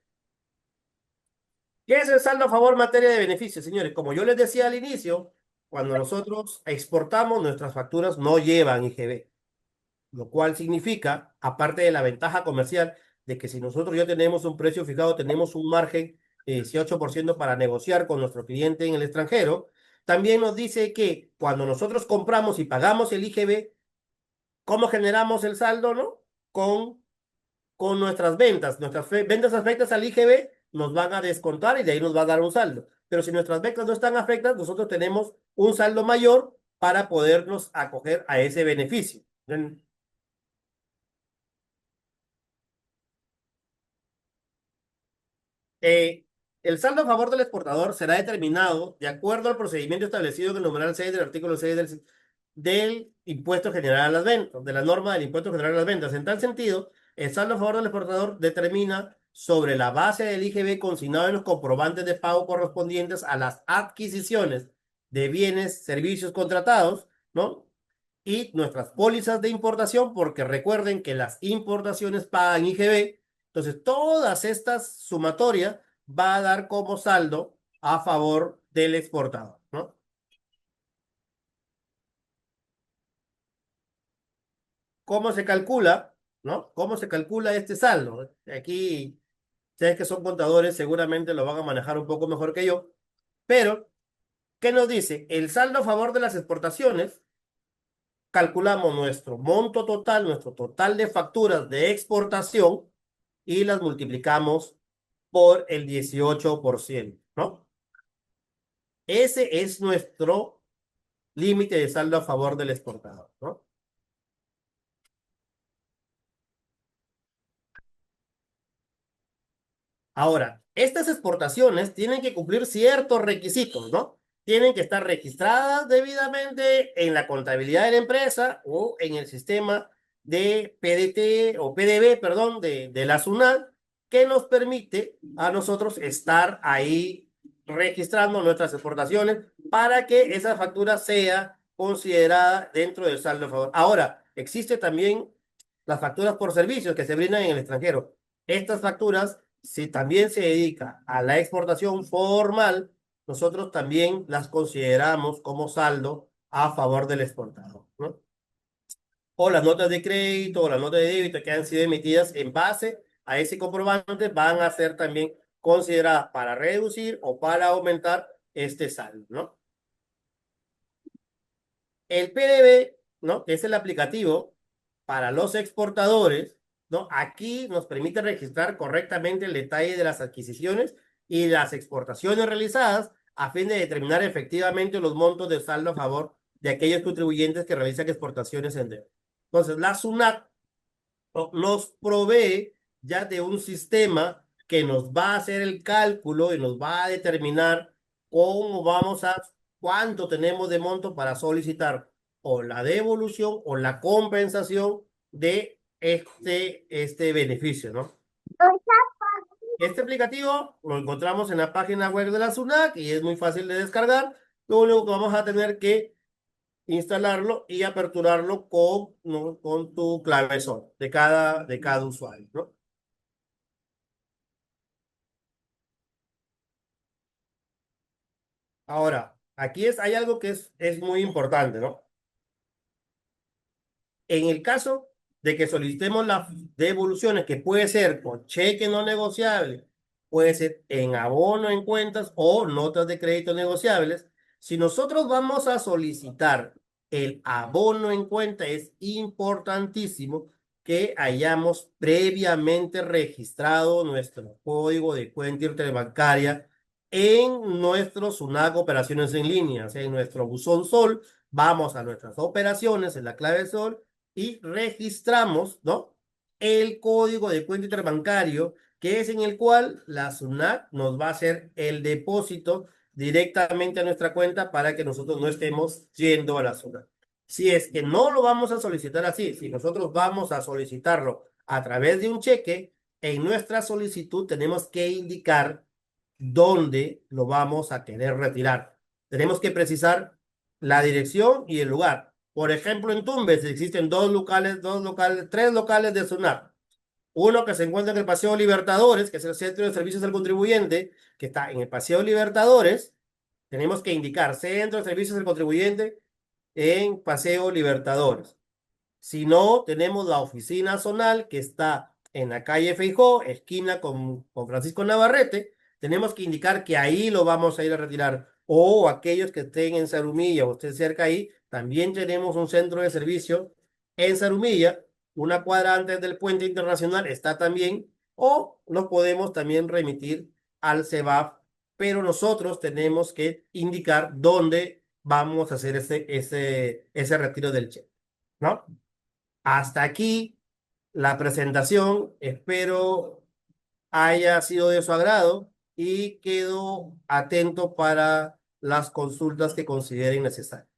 ¿Qué es el saldo a favor en materia de beneficios, señores? Como yo les decía al inicio, cuando nosotros exportamos, nuestras facturas no llevan IGB, lo cual significa, aparte de la ventaja comercial, de que si nosotros ya tenemos un precio fijado, tenemos un margen de 18% para negociar con nuestro cliente en el extranjero, también nos dice que cuando nosotros compramos y pagamos el IGB, ¿cómo generamos el saldo, no? Con nuestras ventas. Nuestras ventas afectas al IGB nos van a descontar y de ahí nos va a dar un saldo. Pero si nuestras ventas no están afectadas, nosotros tenemos un saldo mayor para podernos acoger a ese beneficio. Eh, el saldo a favor del exportador será determinado de acuerdo al procedimiento establecido en el numeral 6 del artículo 6 del Impuesto General a las Ventas, de la norma del Impuesto General a las Ventas. En tal sentido, el saldo a favor del exportador determina sobre la base del IGB consignado en los comprobantes de pago correspondientes a las adquisiciones de bienes, servicios contratados, ¿no? Y nuestras pólizas de importación, porque recuerden que las importaciones pagan IGB. Entonces, todas estas sumatorias va a dar como saldo a favor del exportador, ¿no? ¿Cómo se calcula, no? ¿Cómo se calcula este saldo? Aquí, ustedes que son contadores seguramente lo van a manejar un poco mejor que yo, pero, ¿qué nos dice? El saldo a favor de las exportaciones, calculamos nuestro monto total, nuestro total de facturas de exportación y las multiplicamos por el 18%, ¿no? Ese es nuestro límite de saldo a favor del exportador, ¿no? Ahora, estas exportaciones tienen que cumplir ciertos requisitos, ¿no? Tienen que estar registradas debidamente en la contabilidad de la empresa o en el sistema de PDT o PDB, perdón, de la SUNAT, que nos permite a nosotros estar ahí registrando nuestras exportaciones para que esa factura sea considerada dentro del saldo a favor. Ahora, existe también las facturas por servicios que se brindan en el extranjero. Estas facturas, si también se dedica a la exportación formal, nosotros también las consideramos como saldo a favor del exportador, ¿no? O las notas de crédito o las notas de débito que han sido emitidas en base a ese comprobante van a ser también consideradas para reducir o para aumentar este saldo, ¿no? El PDV, ¿no? Que es el aplicativo para los exportadores, ¿no? Aquí nos permite registrar correctamente el detalle de las adquisiciones y las exportaciones realizadas a fin de determinar efectivamente los montos de saldo a favor de aquellos contribuyentes que realizan exportaciones en deuda. Entonces, la SUNAT nos provee ya de un sistema que nos va a hacer el cálculo y nos va a determinar cómo vamos a, cuánto tenemos de monto para solicitar o la devolución o la compensación de este beneficio, ¿no? Este aplicativo lo encontramos en la página web de la SUNAC y es muy fácil de descargar. Lo único que vamos a tener que instalarlo y aperturarlo con, ¿no? con tu clavezón de cada usuario, ¿no? Ahora, aquí hay algo que es muy importante, ¿no? En el caso de que solicitemos las devoluciones, que puede ser por cheque no negociable, puede ser en abono en cuentas o notas de crédito negociables. Si nosotros vamos a solicitar el abono en cuenta, es importantísimo que hayamos previamente registrado nuestro código de cuenta interbancaria en nuestro SUNAC Operaciones en Línea, o sea, en nuestro buzón Sol. Vamos a nuestras operaciones en la clave Sol y registramos, ¿no? El código de cuenta interbancario, que es en el cual la SUNAT nos va a hacer el depósito directamente a nuestra cuenta para que nosotros no estemos yendo a la SUNAT. Si es que no lo vamos a solicitar así, si nosotros vamos a solicitarlo a través de un cheque, en nuestra solicitud tenemos que indicar dónde lo vamos a querer retirar. Tenemos que precisar la dirección y el lugar. Por ejemplo, en Tumbes existen tres locales de SUNAT. Uno que se encuentra en el Paseo Libertadores, que es el Centro de Servicios al Contribuyente, que está en el Paseo Libertadores. Tenemos que indicar Centro de Servicios al Contribuyente en Paseo Libertadores. Si no, tenemos la oficina zonal que está en la calle Feijó, esquina con Francisco Navarrete. Tenemos que indicar que ahí lo vamos a ir a retirar. O aquellos que estén en Zarumilla o estén cerca ahí, también tenemos un centro de servicio en Zarumilla, una cuadra antes del puente internacional está también, o nos podemos también remitir al CEBAF, pero nosotros tenemos que indicar dónde vamos a hacer ese retiro del cheque, ¿no? Hasta aquí la presentación. Espero haya sido de su agrado y quedo atento para las consultas que consideren necesarias.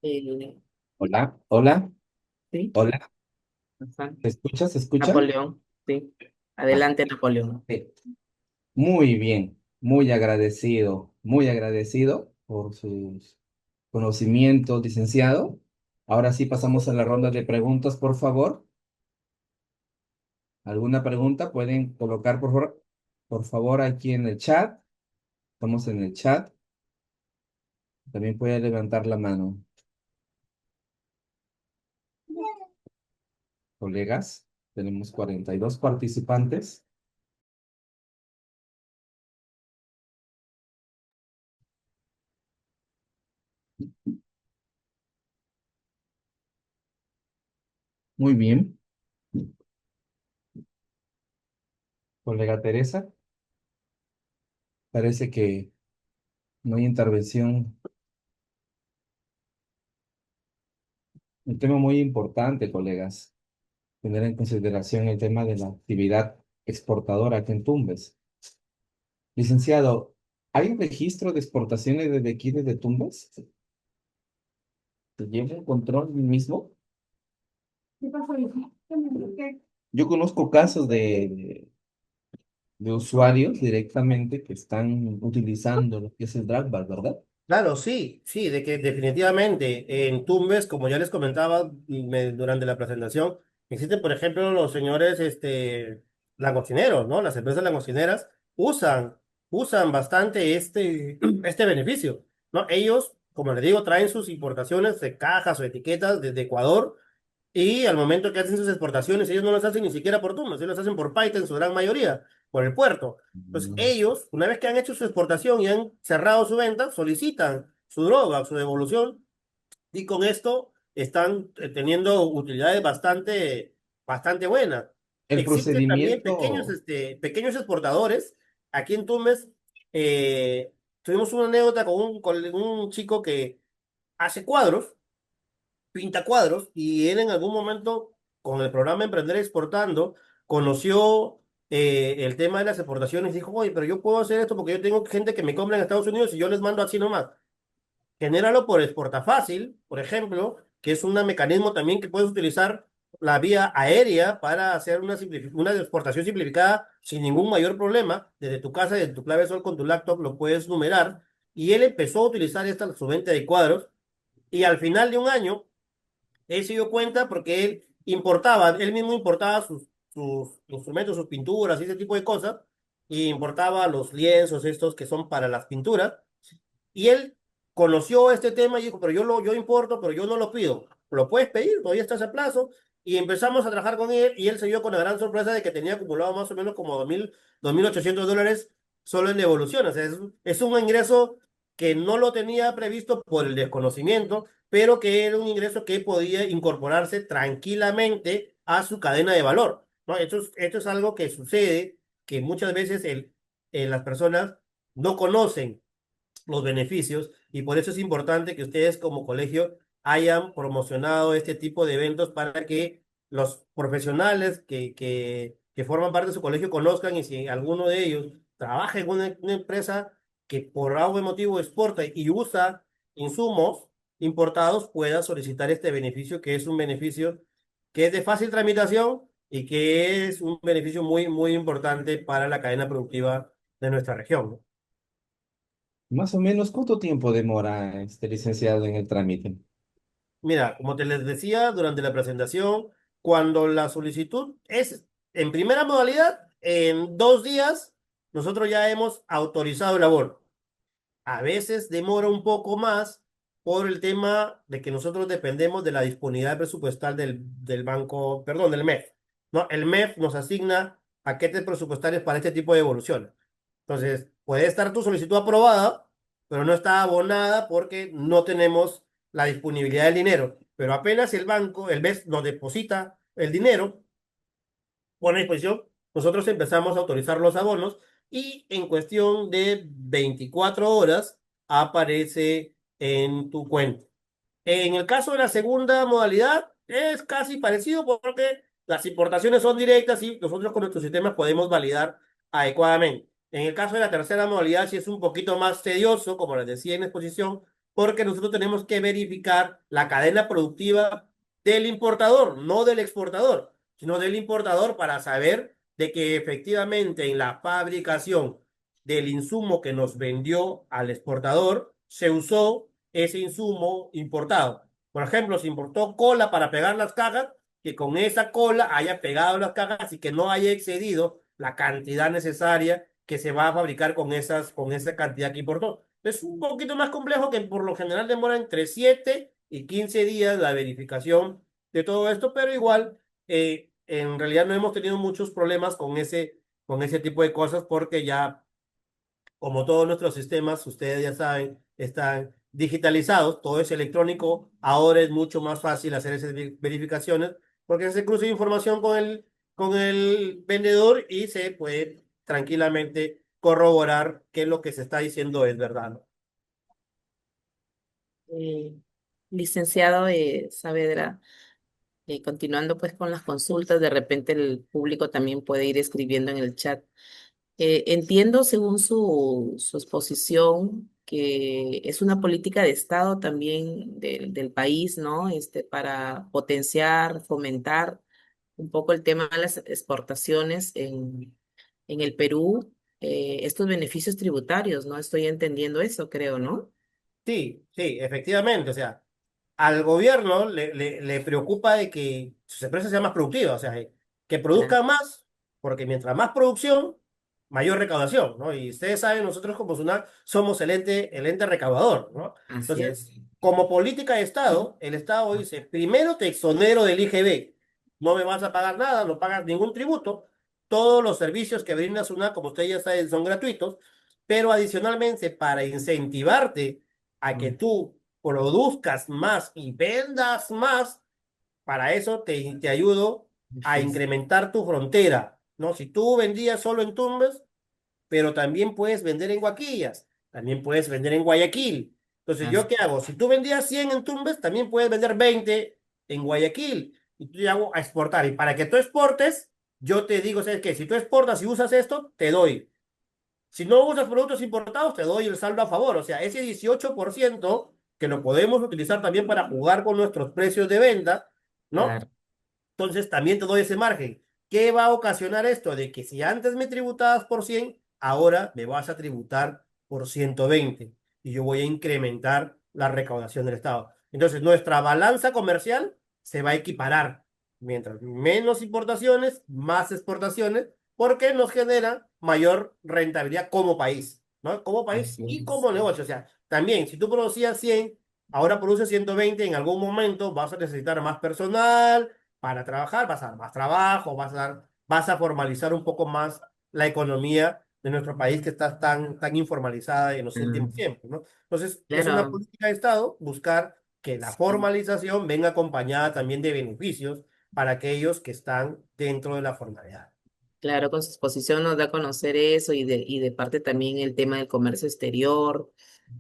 Eh, Hola, hola, sí, hola. ajá. ¿Se escucha? ¿Se escucha? Napoleón, sí. Ah, Adelante, Napoleón. sí. Muy bien, muy agradecido por sus conocimientos, licenciado. Ahora sí pasamos a la ronda de preguntas, por favor. ¿Alguna pregunta? Pueden colocar, por favor, aquí en el chat. Estamos en el chat. También pueden levantar la mano. Colegas, tenemos 42 participantes. Muy bien. Colega Teresa, parece que no hay intervención. Un tema muy importante, colegas, tener en consideración el tema de la actividad exportadora aquí en Tumbes. Licenciado, ¿hay un registro de exportaciones desde aquí, desde Tumbes? ¿Se lleva un control mismo? ¿Qué pasó, hijo? ¿Qué? Yo conozco casos de usuarios directamente que están utilizando lo que es el drag bar, ¿verdad? Claro, sí, sí, de que definitivamente en Tumbes, como ya les comentaba durante la presentación, existen, por ejemplo, los señores langostineros, ¿no? Las empresas langosteineras usan, usan bastante este beneficio, ¿no? Ellos, como les digo, traen sus importaciones de cajas o etiquetas desde Ecuador y al momento que hacen sus exportaciones, ellos no las hacen ni siquiera por Tumbes, ellos las hacen por Paita en su gran mayoría, por el puerto. Entonces, Mm. ellos, una vez que han hecho su exportación y han cerrado su venta, solicitan su droga, su devolución, y con esto están teniendo utilidades bastante buenas. El Existen también procedimiento, pequeños exportadores. Aquí en Tumbes tuvimos una anécdota con un chico que hace cuadros, pinta cuadros, y él en algún momento, con el programa Emprender Exportando, conoció el tema de las exportaciones y dijo, oye, pero yo puedo hacer esto porque yo tengo gente que me compra en Estados Unidos y yo les mando así nomás. Genéralo por Exportafácil, por ejemplo, que es un mecanismo también que puedes utilizar la vía aérea para hacer una exportación simplificada sin ningún mayor problema. Desde tu casa, desde tu clave Sol con tu laptop lo puedes numerar. Y él empezó a utilizar su venta de cuadros y al final de un año, él se dio cuenta porque él mismo importaba sus instrumentos, sus pinturas y ese tipo de cosas, y importaba los lienzos estos que son para las pinturas, y él conoció este tema y dijo, pero yo importo, pero yo no lo pido. Lo puedes pedir, todavía estás a plazo. Y empezamos a trabajar con él y él se dio con la gran sorpresa de que tenía acumulado más o menos como 2.800 dólares solo en devolución. O sea, es un ingreso que no lo tenía previsto por el desconocimiento, pero que era un ingreso que podía incorporarse tranquilamente a su cadena de valor, ¿no? Esto es algo que sucede, que muchas veces las personas no conocen los beneficios y por eso es importante que ustedes como colegio hayan promocionado este tipo de eventos para que los profesionales que forman parte de su colegio conozcan y si alguno de ellos trabaja en una empresa que por algún motivo exporta y usa insumos importados, pueda solicitar este beneficio que es un beneficio que es de fácil tramitación y que es un beneficio muy, muy importante para la cadena productiva de nuestra región, ¿no? Más o menos, ¿cuánto tiempo demora este licenciado en el trámite? Mira, como te les decía durante la presentación, cuando la solicitud es en primera modalidad, en 2 días, nosotros ya hemos autorizado el abono. A veces demora un poco más por el tema de que nosotros dependemos de la disponibilidad presupuestal del banco, perdón, del MEF, ¿no? El MEF nos asigna paquetes presupuestarios para este tipo de evoluciones. Entonces, puede estar tu solicitud aprobada, pero no está abonada porque no tenemos la disponibilidad del dinero. Pero apenas el banco, el MEF, nos deposita el dinero, pone a disposición, nosotros empezamos a autorizar los abonos y en cuestión de 24 horas aparece en tu cuenta. En el caso de la segunda modalidad, es casi parecido porque las importaciones son directas y nosotros con nuestros sistemas podemos validar adecuadamente. En el caso de la tercera modalidad, sí es un poquito más tedioso, como les decía en la exposición, porque nosotros tenemos que verificar la cadena productiva del importador, no del exportador, sino del importador para saber de que efectivamente en la fabricación del insumo que nos vendió al exportador se usó ese insumo importado. Por ejemplo, se importó cola para pegar las cajas, que con esa cola haya pegado las cajas y que no haya excedido la cantidad necesaria que se va a fabricar con esa cantidad que importó. Es un poquito más complejo que por lo general demora entre 7 y 15 días la verificación de todo esto, pero igual en realidad no hemos tenido muchos problemas con ese tipo de cosas porque ya como todos nuestros sistemas, ustedes ya saben, están digitalizados, todo es electrónico, ahora es mucho más fácil hacer esas verificaciones porque se cruza información con el vendedor y se puede tranquilamente corroborar que lo que se está diciendo es verdad, ¿no? Eh, Licenciado Saavedra, continuando pues con las consultas, de repente el público también puede ir escribiendo en el chat. Entiendo, según su exposición, que es una política de Estado también del país, ¿no? Para potenciar, fomentar un poco el tema de las exportaciones en el Perú, estos beneficios tributarios, ¿no? Estoy entendiendo eso, creo, ¿no? Sí, sí, efectivamente, o sea, al gobierno le preocupa de que sus empresas sean más productivas, o sea, que Claro, produzcan más, porque mientras más producción, mayor recaudación, ¿no? Y ustedes saben, nosotros como SUNAT somos el ente recaudador, ¿no? así Entonces, es. como política de Estado, el Estado dice, primero te exonero del IGB, no me vas a pagar nada, no pagas ningún tributo, todos los servicios que brinda SUNAT, como ustedes ya saben, son gratuitos, pero adicionalmente, para incentivarte a que Mm. tú produzcas más y vendas más, para eso te ayudo a Difícil. incrementar tu frontera, ¿no? Si tú vendías solo en Tumbes, pero también puedes vender en Huaquillas, también puedes vender en Guayaquil. Entonces, ¿yo qué hago? Si tú vendías 100 en Tumbes, también puedes vender 20 en Guayaquil. Y tú ya hago a exportar. Y para que tú exportes, yo te digo, ¿sabes qué? Si tú exportas y usas esto, te doy. Si no usas productos importados, te doy el saldo a favor. O sea, ese 18% que lo podemos utilizar también para jugar con nuestros precios de venta, ¿no? Claro. Entonces, también te doy ese margen. ¿Qué va a ocasionar esto? De que si antes me tributabas por 100, ahora me vas a tributar por 120 y yo voy a incrementar la recaudación del Estado. Entonces, nuestra balanza comercial se va a equiparar. Mientras menos importaciones, más exportaciones, porque nos genera mayor rentabilidad como país, ¿no? Como país Así y es. como negocio. O sea, también, si tú producías 100, ahora produces 120, en algún momento vas a necesitar más personal para trabajar, vas a dar más trabajo, vas a formalizar un poco más la economía de nuestro país que está tan informalizada en los últimos Ah, tiempos, ¿no? Entonces, es una claro, política de Estado buscar que la sí. formalización venga acompañada también de beneficios para aquellos que están dentro de la formalidad. Claro, con su exposición nos da a conocer eso y de parte también el tema del comercio exterior,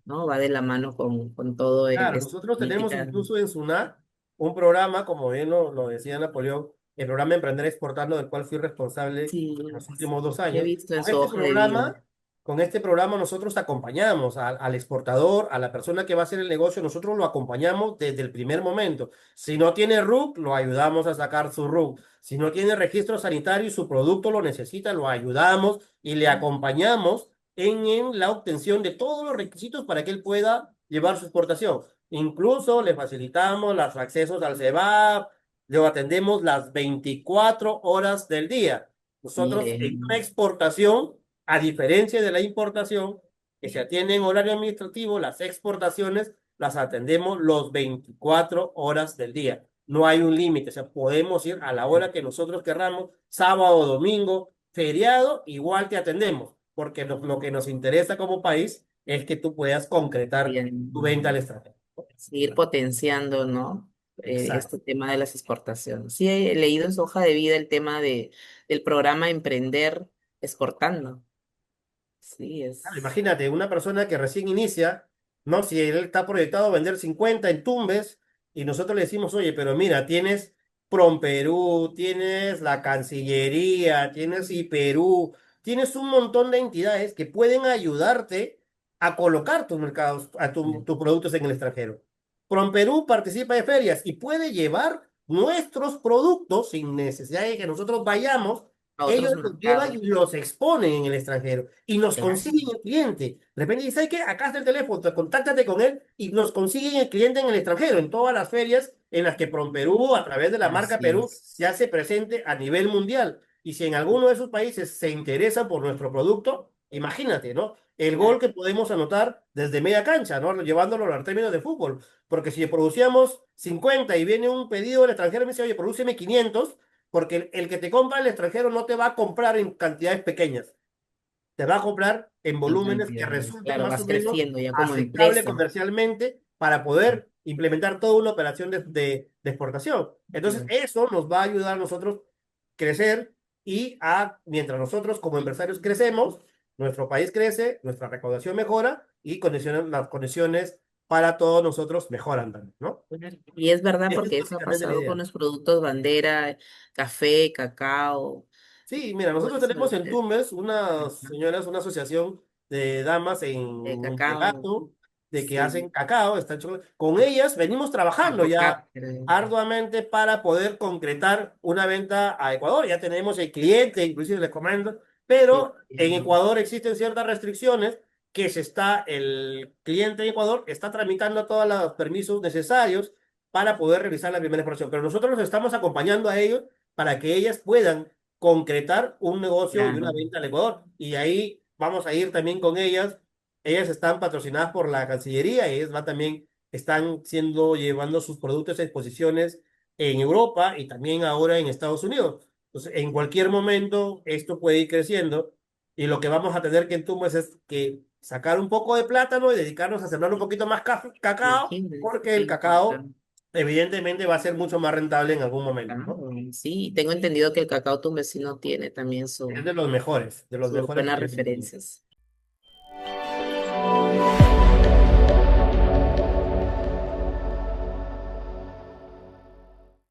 ¿no? Va de la mano con todo Claro, esta nosotros tenemos política. incluso en SUNAT un programa, como bien lo decía Napoleón, el programa Emprender Exportando, del cual fui responsable Sí, en los últimos dos he años. visto en Con su este hoja de vida. programa, con este programa nosotros acompañamos al exportador, a la persona que va a hacer el negocio, nosotros lo acompañamos desde el primer momento. Si no tiene RUC, lo ayudamos a sacar su RUC. Si no tiene registro sanitario y su producto lo necesita, lo ayudamos y le acompañamos en la obtención de todos los requisitos para que él pueda llevar su exportación. Incluso le facilitamos los accesos al CEBAP, lo atendemos las 24 horas del día. Nosotros Mire, en una exportación, a diferencia de la importación, que se atiende en horario administrativo, las exportaciones las atendemos los 24 horas del día. No hay un límite, o sea, podemos ir a la hora que nosotros querramos, sábado, domingo, feriado, igual te atendemos, porque lo que nos interesa como país es que tú puedas concretar tu venta al bien, extranjero. seguir potenciando, ¿no? Exacto. Este tema de las exportaciones. Sí, he leído en su hoja de vida el tema del programa Emprender Exportando. Sí, Claro, es. imagínate, una persona que recién inicia, ¿no? Si él está proyectado a vender 50 en Tumbes y nosotros le decimos, oye, pero mira, tienes Promperú, tienes la Cancillería, tienes IPerú, tienes un montón de entidades que pueden ayudarte a colocar tus mercados, tus productos en el extranjero. Promperú participa de ferias y puede llevar nuestros productos sin necesidad de que nosotros vayamos. A Ellos otros los llevan mercados. y los exponen en el extranjero y nos Claro, consiguen el cliente. De repente dice, ¿sabes qué? Acá está el teléfono, contáctate con él y nos consiguen el cliente en el extranjero, en todas las ferias en las que Perú, a través de la marca así Perú, se es. hace presente a nivel mundial. Y si en alguno de esos países se interesa por nuestro producto, imagínate, ¿no? El gol Claro, que podemos anotar desde media cancha, ¿no? Llevándolo al término de fútbol. Porque si producíamos 50 y viene un pedido del extranjero y me dice, oye, prodúceme 500, porque el que te compra el extranjero no te va a comprar en cantidades pequeñas, te va a comprar en en volúmenes que cantidades. resulten Claro, más o vas menos creciendo ya como aceptable empresa. comercialmente para poder implementar toda una operación de exportación. Entonces, Claro. eso nos va a ayudar a nosotros crecer y mientras nosotros como empresarios crecemos, nuestro país crece, nuestra recaudación mejora y las condiciones para todos nosotros mejoran también, ¿no? Claro. Y es verdad Esta es porque eso ha básicamente la pasado con idea. los productos bandera, café, cacao, Sí, mira, todo nosotros eso, tenemos en Tumbes unas ajá, señoras, una asociación de damas en de cacao, Montegato, de que hacen sí, cacao, con ellas venimos trabajando ya aguacate, creo. arduamente para poder concretar una venta a Ecuador. Ya tenemos el cliente, inclusive les comento, Sí, pero en sí, Ecuador existen ciertas restricciones el cliente en Ecuador está tramitando todos los permisos necesarios para poder realizar la primera exploración. Pero nosotros los estamos acompañando a ellos para que ellas puedan concretar un negocio y una claro. venta al Ecuador. Y ahí vamos a ir también con ellas. Ellas están patrocinadas por la Cancillería y ellas también están llevando sus productos a exposiciones en Europa y también ahora en Estados Unidos. Entonces, en cualquier momento esto puede ir creciendo y lo que vamos a tener que entonces es que sacar un poco de plátano y dedicarnos a sembrar un poquito más cacao, Imagínense, porque el sí, cacao claro, evidentemente va a ser mucho más rentable en algún momento, ¿no? claro, sí, tengo entendido que el cacao tumbesino tiene también Es de los mejores sus que buenas tiene. referencias.